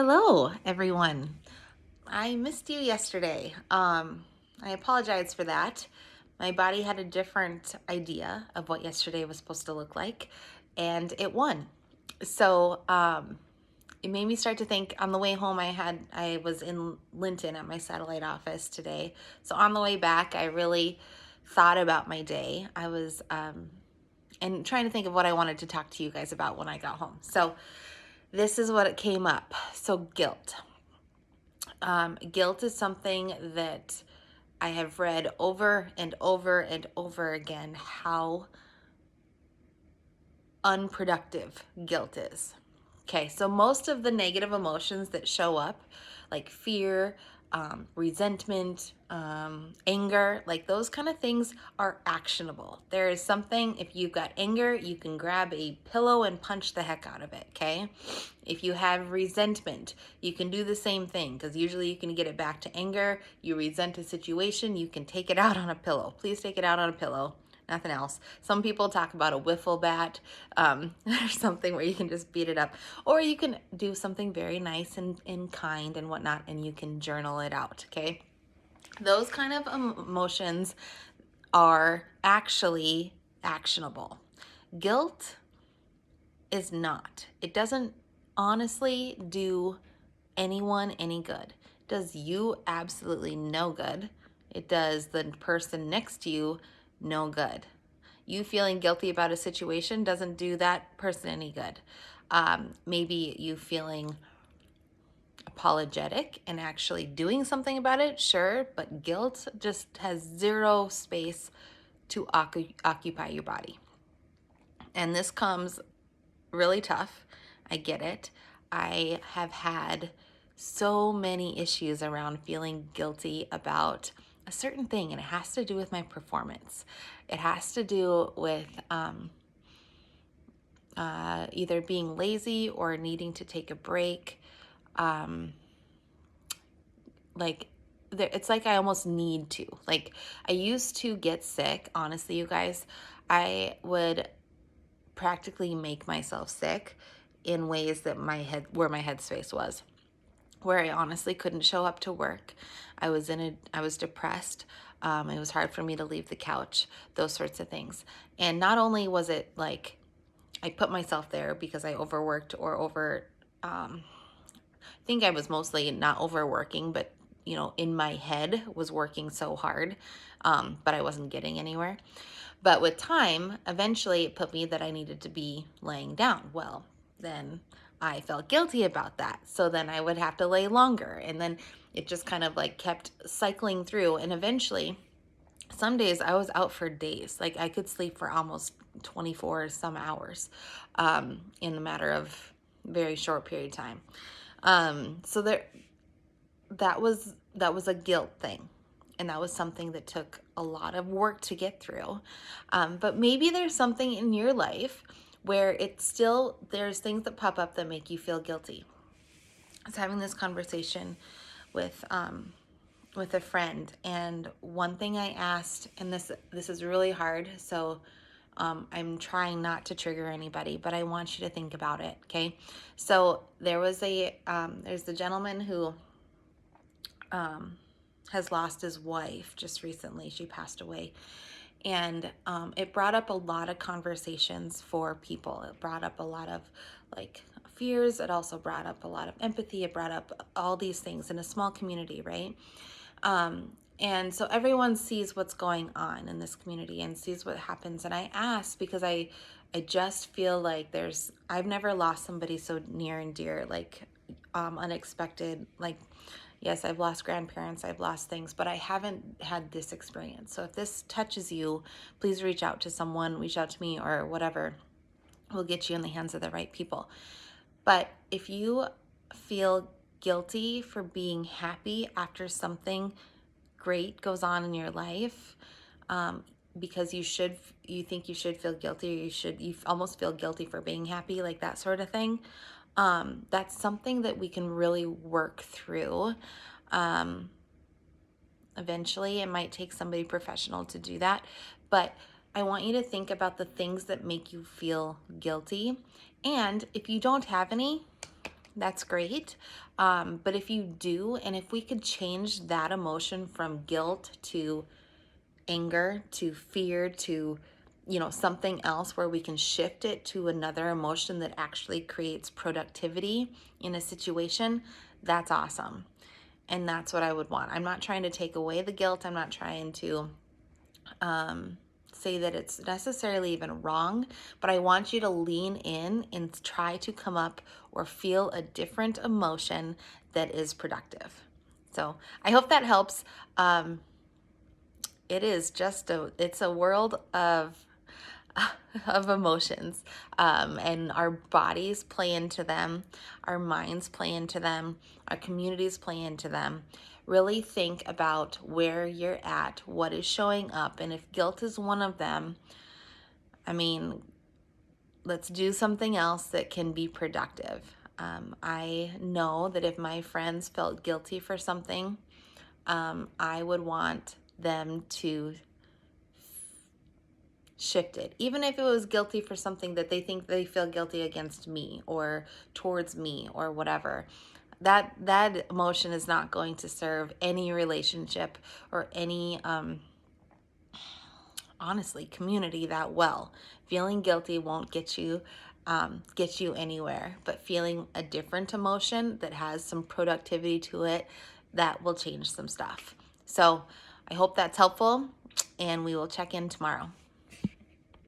Hello, everyone. I missed you yesterday. I apologize for that. My body had a different idea of what yesterday was supposed to look like, and it won. So, it made me start to think. On the way home, I was in Linton at my satellite office today. So on the way back, I really thought about my day. I was and trying to think of what I wanted to talk to you guys about when I got home. So this is what it came up. So guilt. Guilt is something that I have read over and over and over again how unproductive guilt is. Okay, so most of the negative emotions that show up, like fear, resentment, anger, like those kind of things are actionable. There is something, if you've got anger, you can grab a pillow and punch the heck out of it, okay? If you have resentment, you can do the same thing because usually you can get it back to anger. You resent a situation, you can take it out on a pillow. Please take it out on a pillow, nothing else. Some people talk about a wiffle bat or something where you can just beat it up. Or you can do something very nice and kind and whatnot, and you can journal it out, okay? Those kind of emotions are actually actionable. Guilt is not. It doesn't honestly do anyone any good. It does you absolutely no good. It does the person next to you no good. You feeling guilty about a situation doesn't do that person any good. Maybe you feeling apologetic and actually doing something about it, sure, but guilt just has zero space to occupy your body. And this comes really tough. I get it. I have had so many issues around feeling guilty about a certain thing, and it has to do with my performance. It has to do with either being lazy or needing to take a break. Um, like, it's like I almost need to. Like, I used to get sick, honestly, you guys. I would practically make myself sick in ways that where my headspace was, where I honestly couldn't show up to work. I was depressed. It was hard for me to leave the couch, those sorts of things. And not only was it like I put myself there because I overworked or I think I was mostly not overworking, but in my head was working so hard, but I wasn't getting anywhere. But with time, eventually it put me that I needed to be laying down. Well, then I felt guilty about that. So then I would have to lay longer. And then it just kind of like kept cycling through. And eventually, some days I was out for days. Like I could sleep for almost 24 some hours in a matter of very short period of time. So that was a guilt thing, and that was something that took a lot of work to get through. But maybe there's something in your life where there's things that pop up that make you feel guilty. I was having this conversation with a friend, and one thing I asked, and this is really hard, so I'm trying not to trigger anybody, but I want you to think about it, okay? So there's the gentleman who has lost his wife just recently. She passed away. And it brought up a lot of conversations for people. It brought up a lot of like fears. It also brought up a lot of empathy. It brought up all these things in a small community, right? And so everyone sees what's going on in this community and sees what happens. And I ask because I just feel like I've never lost somebody so near and dear, like unexpected, like, yes, I've lost grandparents, I've lost things, but I haven't had this experience. So if this touches you, please reach out to someone, reach out to me or whatever. We'll get you in the hands of the right people. But if you feel guilty for being happy after something great goes on in your life, because you think you should feel guilty, or you almost feel guilty for being happy, like that sort of thing, that's something that we can really work through. Eventually, it might take somebody professional to do that, but I want you to think about the things that make you feel guilty. And if you don't have any, that's great. But if you do, and if we could change that emotion from guilt to anger to fear to, something else, where we can shift it to another emotion that actually creates productivity in a situation, that's awesome. And that's what I would want. I'm not trying to take away the guilt. I'm not trying to say that it's necessarily even wrong, but I want you to lean in and try to come up or feel a different emotion that is productive. So I hope that helps. It is just it's a world of of emotions, and our bodies play into them, our minds play into them, our communities play into them. Really think about where you're at, what is showing up, and if guilt is one of them, I mean, let's do something else that can be productive. I know that if my friends felt guilty for something, I would want them to shift it, even if it was guilty for something that they think they feel guilty against me or towards me or whatever. That emotion is not going to serve any relationship or any honestly community that well. Feeling guilty won't get you anywhere, but feeling a different emotion that has some productivity to it, that will change some stuff. So I hope that's helpful, and we will check in tomorrow.